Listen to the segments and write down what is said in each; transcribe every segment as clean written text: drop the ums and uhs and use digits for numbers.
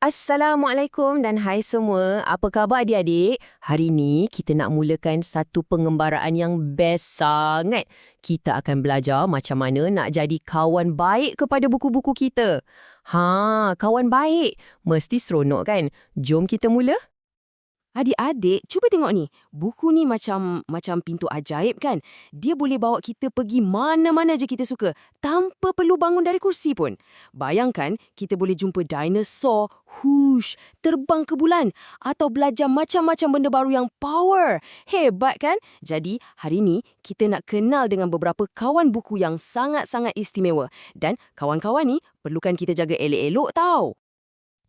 Assalamualaikum dan hai semua. Apa khabar adik-adik? Hari ni kita nak mulakan satu pengembaraan yang best sangat. Kita akan belajar macam mana nak jadi kawan baik kepada buku-buku kita. Kawan baik. Mesti seronok kan? Jom kita mula. Adik-adik, cuba tengok ni. Buku ni macam pintu ajaib kan? Dia boleh bawa kita pergi mana-mana je kita suka, tanpa perlu bangun dari kursi pun. Bayangkan, kita boleh jumpa dinosaur, terbang ke bulan, atau belajar macam-macam benda baru yang power. Hebat kan? Jadi, hari ni kita nak kenal dengan beberapa kawan buku yang sangat-sangat istimewa. Dan kawan-kawan ni perlukan kita jaga elok-elok tau.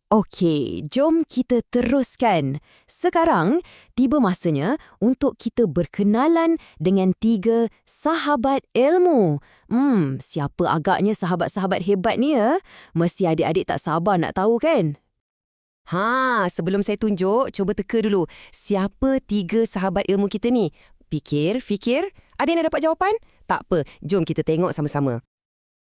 Okey, jom kita teruskan. Sekarang, tiba masanya untuk kita berkenalan dengan 3 sahabat ilmu. Siapa agaknya sahabat-sahabat hebat ni ya? Mesti adik-adik tak sabar nak tahu kan? Sebelum saya tunjuk, cuba teka dulu. Siapa 3 sahabat ilmu kita ni? Fikir. Ada yang dah dapat jawapan? Tak apa, jom kita tengok sama-sama.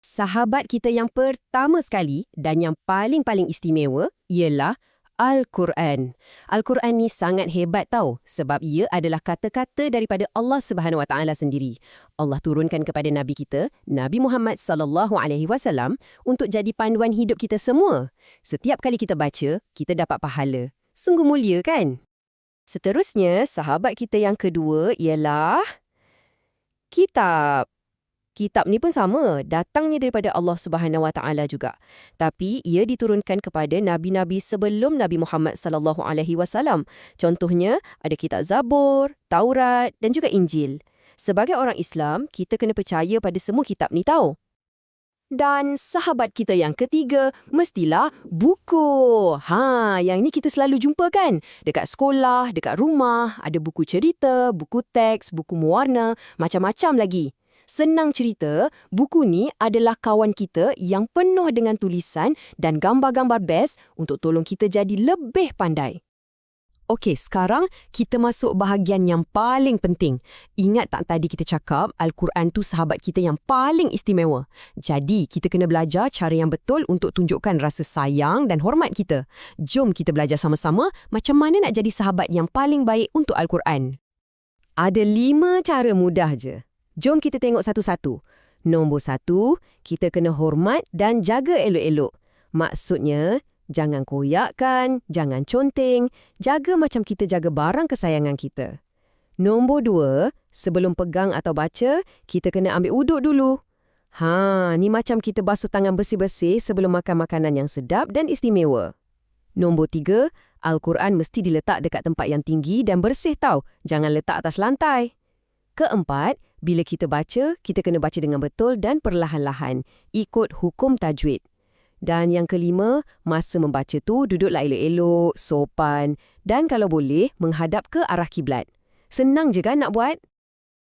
Sahabat kita yang pertama sekali dan yang paling istimewa ialah Al-Quran. Al-Quran ni sangat hebat tau sebab ia adalah kata-kata daripada Allah Subhanahu Wa Taala sendiri. Allah turunkan kepada Nabi kita, Nabi Muhammad sallallahu alaihi wasallam untuk jadi panduan hidup kita semua. Setiap kali kita baca, kita dapat pahala. Sungguh mulia kan? Seterusnya, sahabat kita yang kedua ialah kitab. Kitab ni pun sama, datangnya daripada Allah Subhanahu Wa Taala juga. Tapi ia diturunkan kepada nabi-nabi sebelum Nabi Muhammad sallallahu alaihi wasallam. Contohnya ada kitab Zabur, Taurat dan juga Injil. Sebagai orang Islam, kita kena percaya pada semua kitab ni tau. Dan sahabat kita yang ketiga mestilah buku. Yang ini kita selalu jumpa kan? Dekat sekolah, dekat rumah, ada buku cerita, buku teks, buku mewarna, macam-macam lagi. Senang cerita, buku ni adalah kawan kita yang penuh dengan tulisan dan gambar-gambar best untuk tolong kita jadi lebih pandai. Okey, sekarang kita masuk bahagian yang paling penting. Ingat tak tadi kita cakap Al-Quran tu sahabat kita yang paling istimewa. Jadi, kita kena belajar cara yang betul untuk tunjukkan rasa sayang dan hormat kita. Jom kita belajar sama-sama macam mana nak jadi sahabat yang paling baik untuk Al-Quran. Ada 5 cara mudah je. Jom kita tengok satu-satu. Nombor 1, kita kena hormat dan jaga elok-elok. Maksudnya, jangan koyakkan, jangan conteng, jaga macam kita jaga barang kesayangan kita. Nombor 2, sebelum pegang atau baca, kita kena ambil uduk dulu. Ni macam kita basuh tangan bersih-bersih sebelum makan makanan yang sedap dan istimewa. Nombor 3, Al-Quran mesti diletak dekat tempat yang tinggi dan bersih tau. Jangan letak atas lantai. Keempat, bila kita baca, kita kena baca dengan betul dan perlahan-lahan, ikut hukum tajwid. Dan yang kelima, masa membaca tu duduklah elok-elok, sopan dan kalau boleh menghadap ke arah kiblat. Senang je kan nak buat?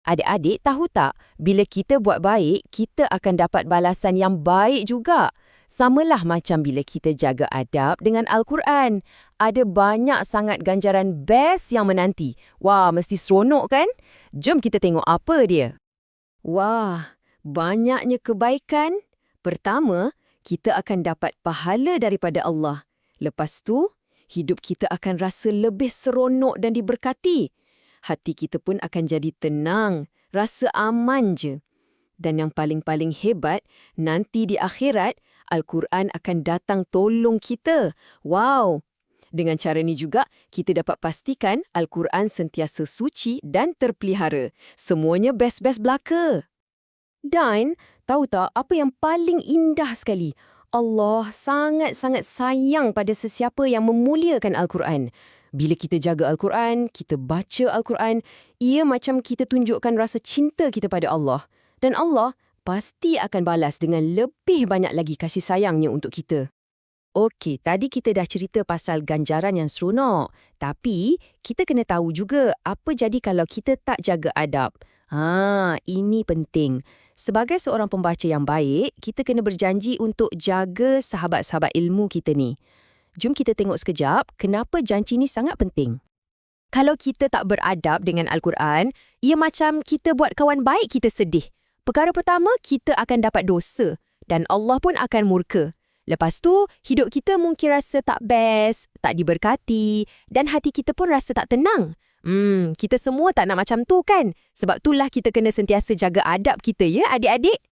Adik-adik tahu tak, bila kita buat baik, kita akan dapat balasan yang baik juga. Samalah macam bila kita jaga adab dengan Al-Quran. Ada banyak sangat ganjaran best yang menanti. Wah, mesti seronok kan? Jom kita tengok apa dia. Banyaknya kebaikan. Pertama, kita akan dapat pahala daripada Allah. Lepas tu, hidup kita akan rasa lebih seronok dan diberkati. Hati kita pun akan jadi tenang, rasa aman je. Dan yang paling-paling hebat, nanti di akhirat, Al-Quran akan datang tolong kita. Wow! Dengan cara ni juga, kita dapat pastikan Al-Quran sentiasa suci dan terpelihara. Semuanya best-best belaka. Dan, tahu tak apa yang paling indah sekali? Allah sangat-sangat sayang pada sesiapa yang memuliakan Al-Quran. Bila kita jaga Al-Quran, kita baca Al-Quran, ia macam kita tunjukkan rasa cinta kita pada Allah. Dan Allah pasti akan balas dengan lebih banyak lagi kasih sayangnya untuk kita. Okey, tadi kita dah cerita pasal ganjaran yang seronok. Tapi, kita kena tahu juga apa jadi kalau kita tak jaga adab. Ini penting. Sebagai seorang pembaca yang baik, kita kena berjanji untuk jaga sahabat-sahabat ilmu kita ni. Jom kita tengok sekejap kenapa janji ni sangat penting. Kalau kita tak beradab dengan Al-Quran, ia macam kita buat kawan baik kita sedih. Perkara pertama, kita akan dapat dosa dan Allah pun akan murka. Lepas tu, hidup kita mungkin rasa tak best, tak diberkati dan hati kita pun rasa tak tenang. Kita semua tak nak macam tu kan? Sebab itulah kita kena sentiasa jaga adab kita ya adik-adik.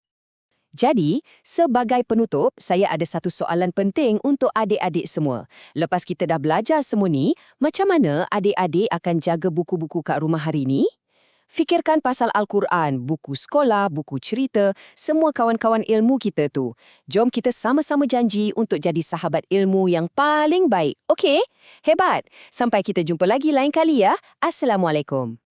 Jadi, sebagai penutup, saya ada satu soalan penting untuk adik-adik semua. Lepas kita dah belajar semua ni, macam mana adik-adik akan jaga buku-buku kat rumah hari ni? Fikirkan pasal Al-Quran, buku sekolah, buku cerita, semua kawan-kawan ilmu kita tu. Jom kita sama-sama janji untuk jadi sahabat ilmu yang paling baik. Okey? Hebat! Sampai kita jumpa lagi lain kali ya. Assalamualaikum.